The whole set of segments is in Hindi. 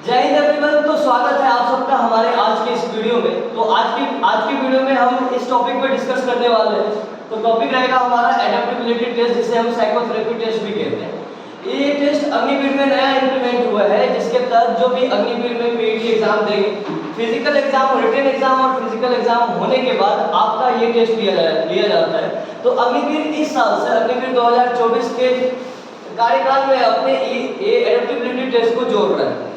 जय हिंद एवरीवन। तो स्वागत है आप सबका हमारे आज के इस वीडियो में। तो आज की वीडियो में हम इस टॉपिक पर डिस्कस करने वाले हैं। तो टॉपिक रहेगा हमारा एडेप्टेबिलिटी टेस्ट, जिसे हम साइकोथेरेपी टेस्ट भी कहते हैं। ये टेस्ट अग्निवीर में नया इंप्लीमेंट हुआ है, जिसके तहत जो भी अग्निवीर में पीईटी एग्जाम देंगे, फिजिकल एग्जाम, रिटन एग्जाम और फिजिकल एग्जाम होने के बाद आपका ये टेस्ट लिया जाता है। तो अग्निवीर इस साल से अग्निवीर 2024 के कार्यकाल में अपने ये एडेप्टेबिलिटी टेस्ट को जोड़ रहा है।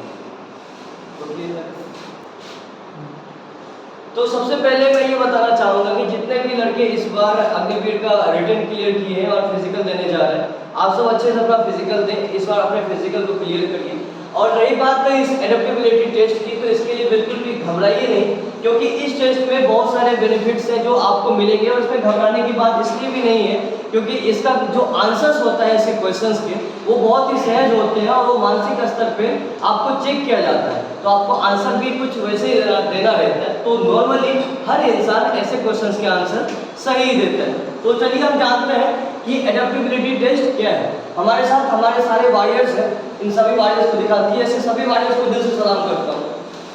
तो सबसे पहले मैं ये बताना चाहूँगा कि जितने भी लड़के इस बार अग्निवीर का रिटन क्लियर किए हैं और फिजिकल देने जा रहे हैं, आप सब अच्छे से अपना फिजिकल दें। इस बार अपने फिजिकल को क्लियर करिए। और रही बात इस एडेप्टेबिलिटी टेस्ट की, तो इसके लिए बिल्कुल भी घबराइए नहीं, क्योंकि इस टेस्ट में बहुत सारे बेनिफिट्स हैं जो आपको मिलेंगे। और इसमें घबराने की बात इसलिए भी नहीं है क्योंकि इसका जो आंसर्स होता है इसके क्वेश्चंस के, वो बहुत ही सहज होते हैं और वो मानसिक स्तर पे आपको चेक किया जाता है। तो आपको आंसर भी कुछ वैसे देना रहता है। तो नॉर्मली हर इंसान ऐसे क्वेश्चंस के आंसर सही देता है। तो चलिए हम जानते हैं कि एडेप्टेबिलिटी टेस्ट क्या है। हमारे साथ हमारे सारे वॉरियर्स हैं, इन सभी वॉरियर्स को दिखाती है। ऐसे सभी वॉरियर्स को दिल से सलाम करता हूँ।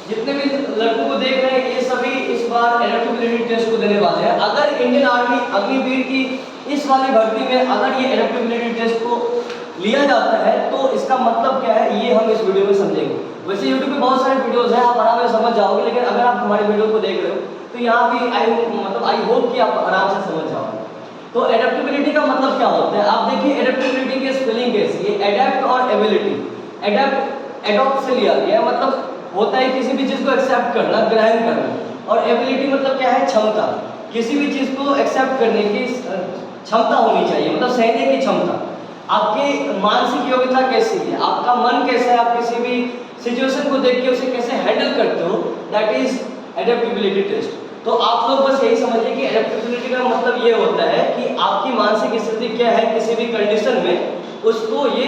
जितने भी लड़कों को देख रहे हैं, ये सभी इस बार एडेप्टेबिलिटी टेस्ट को देने वाले हैं। अगर इंडियन आर्मी अग्निवीर की इस वाली भर्ती में अगर ये एडेप्टेबिलिटी टेस्ट को लिया जाता है, तो इसका मतलब क्या है, ये हम इस वीडियो में समझेंगे। वैसे YouTube पे बहुत सारे वीडियोस हैं, आप आराम से समझ जाओगे। लेकिन अगर आप हमारे वीडियो को देख रहे हो तो यहाँ भी आई होप कि आप आराम से समझ जाओगे। तो एडेप्टेबिलिटी का मतलब क्या होता है, आप देखिए एडेप्टेबिलिटी की स्पेलिंग कैसी है। एडेप्ट और एबिलिटी, एडॉप्ट से लिया गया, मतलब होता है किसी भी चीज को एक्सेप्ट करना, ग्रहण करना। और एबिलिटी मतलब क्या है, क्षमता। किसी भी चीज को एक्सेप्ट करने की क्षमता होनी चाहिए, मतलब सहने की क्षमता। आपकी मानसिक योग्यता कैसी है, आपका मन कैसा है, आप किसी भी सिचुएशन को देख के उसे कैसे हैंडल करते हो, दैट इज एडेप्टेबिलिटी टेस्ट। तो आप लोग बस यही समझिए कि एडेप्टेबिलिटी का मतलब ये होता है कि आपकी मानसिक स्थिति क्या है किसी भी कंडीशन में, उसको ये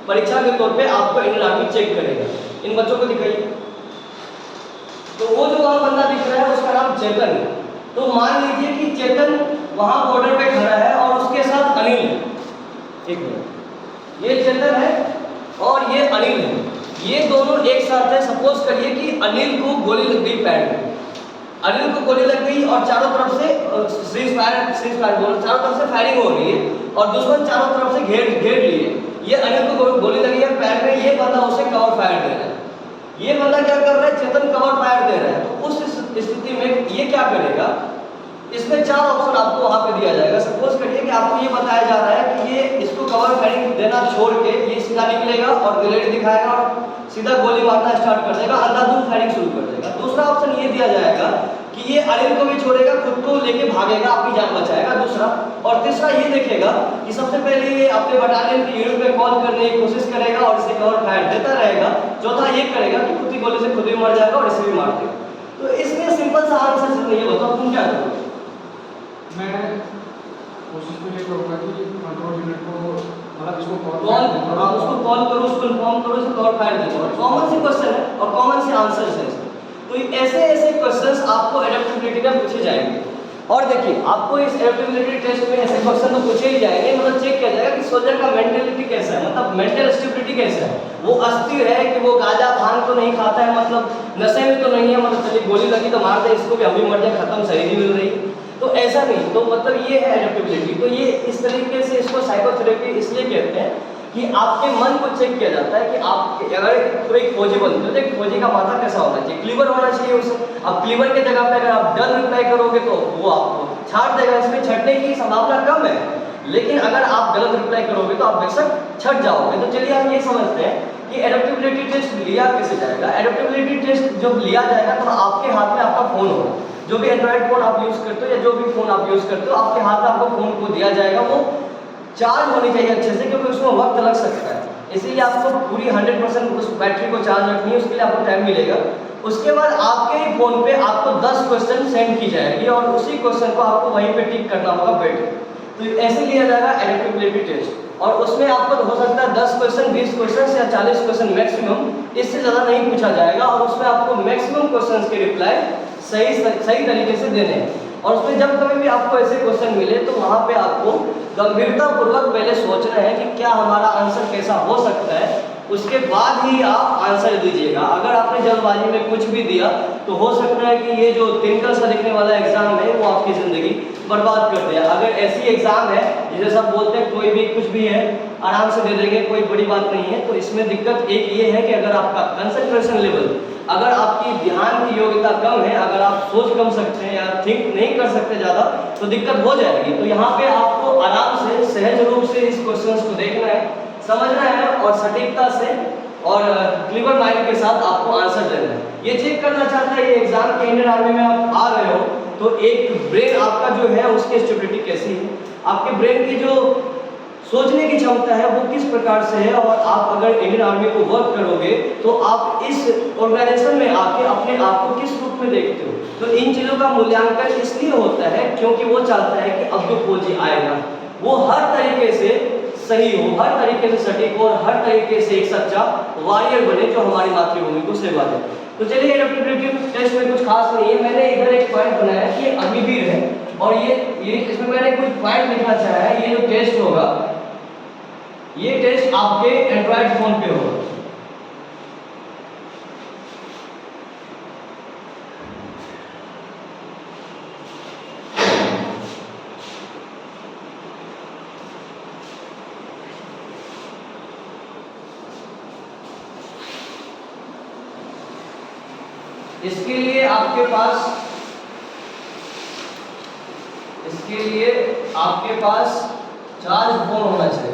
परीक्षा के तौर पे आपको इंडियन आर्मी चेक करेगा। इन बच्चों को दिखाइए। तो वो जो वहां बंदा दिख रहा है उसका नाम चेतन है। तो मान लीजिए कि चेतन वहां बॉर्डर पे खड़ा है और उसके साथ अनिल है। एक मिनट, ये चेतन है और ये अनिल है। ये दोनों एक साथ है। सपोज करिए कि अनिल को गोली लग गई पैर में, अनिल को गोली लग गई और चारों तरफ से सीज फायर बोल, चारों तरफ से फायरिंग हो रही है और दुश्मन चारों तरफ से घेर लिए। ये अनिल को गोली लगी है पैर में, ये बंदा उसे कवर फायर दे रहा है। ये बंदा क्या कर रहा है, चेतन कवर फायर दे रहा है। तो उस स्थिति में ये क्या करेगा, इसमें चार ऑप्शन आपको वहां पे दिया जाएगा। सपोज करिए कि आपको ये बताया जा रहा है कि ये इसको कवर फायरिंग देना छोड़ के ये सीधा निकलेगा और ग्रेनेड दिखाएगा और सीधा गोली मारना स्टार्ट कर देगा, अंधाधुंध फायरिंग शुरू कर देगा। दूसरा ऑप्शन ये दिया जाएगा कि ये अनिल को भी छोड़ेगा, खुद को लेके भागेगा, अपनी जान बचाएगा, दूसरा। और तीसरा ये देखेगा कि सबसे पहले ये अपने बटालियन की यूनिट पे कॉल करने की कोशिश करेगा और इसे कवर फायर देता रहेगा। चौथा ये करेगा कि खुद की गोली से खुद भी मर जाएगा और इसे भी मार देगा। तो इसमें सिंपल सा आंसर है, ये बताओ तुम क्या करोगे। मैं कोशिश तो ये करूँगा कि कंट्रोल यूनिट को मतलब इसको उसको कॉल करो, उसको इन्फॉर्म करो, इसे कवर फायर दे दो। कॉमन से क्वेश्चन है और कॉमन से आंसर्स है। तो ऐसे क्वेश्चंस आपको एडेप्टेबिलिटी में पूछे जाएंगे। और देखिए आपको इस एडेप्टेबिलिटी टेस्ट में ऐसे क्वेश्चन तो पूछे ही जाएंगे, मतलब चेक किया जाएगा कि सोल्जर का मेंटालिटी कैसा है, मतलब मेंटल स्टेबिलिटी कैसा है। वो अस्थिर है कि वो गांजा भांग तो नहीं खाता है, मतलब नशे में तो नहीं है, मतलब चलिए गोली लगी तो मार दे इसको भी, अभी मर जाए, खत्म, सही नहीं मिल रही। तो ऐसा नहीं। तो मतलब ये है एडेप्टेबिलिटी। तो ये इस तरीके से इसको साइकोथेरेपी इसलिए कहते हैं कि आपके मन को चेक किया जाता है कि आप अगर कोई फौजी बनते हो तो एक फौजी का माथा कैसा होना चाहिए, क्लीवर होना चाहिए उसे। अब क्लीवर के जगह पे अगर आप डन रिप्लाई करोगे तो वो आपको छाट देगा, इसमें छटने की संभावना कम है। लेकिन अगर आप गलत रिप्लाई करोगे तो आप बेशक छट जाओगे। तो चलिए हम ये समझते हैं कि एडेप्टेबिलिटी टेस्ट लिया कैसे जाएगा। एडेप्टेबिलिटी टेस्ट जब लिया जाएगा तो आपके हाथ में आपका फोन होगा, जो भी एंड्रॉइड फोन आप यूज करते हो या जो भी फोन आप यूज करते हो, आपके हाथ में आपको फोन को दिया जाएगा। वो चार्ज होनी चाहिए अच्छे से, क्योंकि उसमें वक्त लग सकता है, इसीलिए आपको पूरी 100% उस बैटरी को चार्ज रखनी है, उसके लिए आपको टाइम मिलेगा। उसके बाद आपके ही फोन पे आपको 10 क्वेश्चन सेंड की जाएगी और उसी क्वेश्चन को आपको वहीं पे टिक करना होगा बैठ के। तो ऐसे लिया जाएगा एडेप्टेबिलिटी टेस्ट। और उसमें आपको हो सकता है 10 क्वेश्चन, 20 क्वेश्चन या 40 क्वेश्चन मैक्सिमम, इससे ज़्यादा नहीं पूछा जाएगा। और उसमें आपको मैक्सिमम क्वेश्चन के रिप्लाई सही तरीके से देने हैं। और उसमें जब कभी भी आपको ऐसे क्वेश्चन मिले तो वहाँ पे आपको गंभीरतापूर्वक पहले सोचना है कि क्या हमारा आंसर कैसा हो सकता है, उसके बाद ही आप आंसर दीजिएगा। अगर जल्दबाजी में कुछ भी दिया तो हो सकता है कि ये जो तिनका सा दिखने वाला एग्जाम है वो आपकी ज़िंदगी बर्बाद कर दे। अगर ऐसी एग्जाम है जिसे सब बोलते हैं कोई भी कुछ भी है आराम से दे देंगे, कोई बड़ी बात नहीं है, तो इसमें दिक्कत एक ये है कि अगर आपका कंसंट्रेशन लेवल, अगर आपकी ध्यान की योग्यता कम है, अगर आप सोच कम सकते हैं या थिंक नहीं कर सकते ज़्यादा, तो दिक्कत हो जाएगी। तो यहाँ पे आपको आराम से सहज रूप से इस क्वेश्चंस को देखना है, समझना है और सटीकता से और क्लिवर माइंड के साथ आपको आंसर देना है। ये चेक करना चाहता है ये एग्जाम के इंडियन आर्मी में आप आ रहे हो तो एक ब्रेन आपका जो है उसकी स्टेबिलिटी कैसी है, आपके ब्रेन की जो सोचने की क्षमता है वो किस प्रकार से है, और आप अगर इंडियन आर्मी को वर्क करोगे तो आप इस ऑर्गेनाइजेशन में आके अपने आप को किस रूप में देखते हो। तो इन चीज़ों का मूल्यांकन इसलिए होता है क्योंकि वो चाहता है कि अब जो फौजी आएगा वो हर तरीके से सही हो, हर तरीके से सटीक हो और हर तरीके से एक सच्चा वॉरियर बने जो हमारी मातृभूमि को सेवा दे। तो चलिए एडप्टेबिलिटी टेस्ट में कुछ खास नहीं है, मैंने इधर एक पॉइंट बनाया कि ये अग्निवीर है और ये इसमें मैंने कुछ पॉइंट लिखना चाहा है। ये जो टेस्ट होगा ये टेस्ट आपके एंड्रॉइड फोन पे होगा। इसके लिए आपके पास चार्ज फोन होना चाहिए।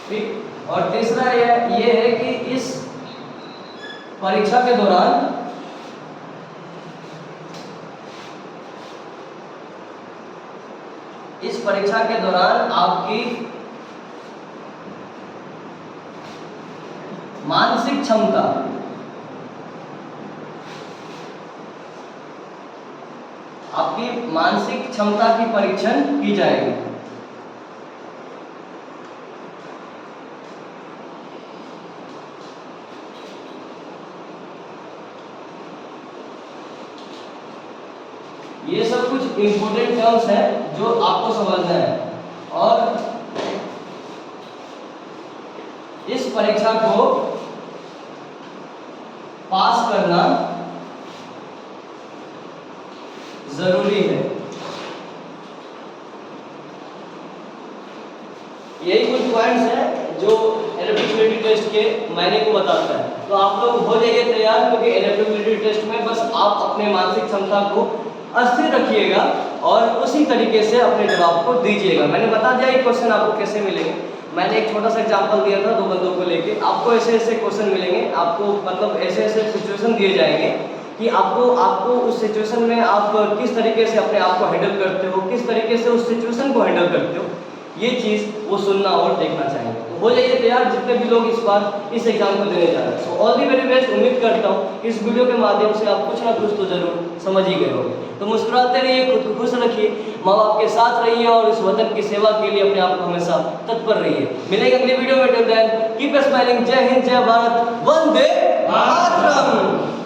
ठीक, और तीसरा ये है कि इस परीक्षा के दौरान आपकी मानसिक क्षमता, की परीक्षण की जाएगी। ये सब कुछ इंपोर्टेंट टर्म्स हैं जो आपको समझना है, और इस परीक्षा को पास करना जरूरी है। यही कुछ पॉइंट्स हैं जो एडप्टेबिलिटी टेस्ट के मायने को बताता है। तो आप लोग हो जाइए तैयार, क्योंकि एडप्टेबिलिटी टेस्ट में बस आप अपने मानसिक क्षमता को अस्थिर रखिएगा और उसी तरीके से अपने जवाब को दीजिएगा। मैंने बता दिया ये क्वेश्चन आपको कैसे मिलेंगे। मैंने एक छोटा सा एग्जांपल दिया था 2 बंदों को लेके, आपको ऐसे ऐसे क्वेश्चन मिलेंगे, आपको मतलब ऐसे ऐसे सिचुएशन दिए जाएंगे कि आपको उस सिचुएशन में आप किस तरीके से अपने आप को हैंडल करते हो, किस तरीके से उस सिचुएशन को हैंडल करते हो, ये चीज़ वो सुनना और देखना चाहेंगे। तो हो जाइए तैयार जितने भी लोग इस बार इस एग्जाम को देने जा रहे हैं। So all the very best. उम्मीद करता हूँ इस वीडियो के माध्यम से आप कुछ ना कुछ तो जरूर समझ ही गए होंगे। तो मुस्कुराते रहिए, खुद को खुश रखिए, माँ बाप के साथ रहिए और इस वतन की सेवा के लिए अपने आप को हमेशा तत्पर रहिए। मिलेंगे अगली वीडियो में। Till then keep smiling. जय हिंद, जय भारत, वंदे मातरम।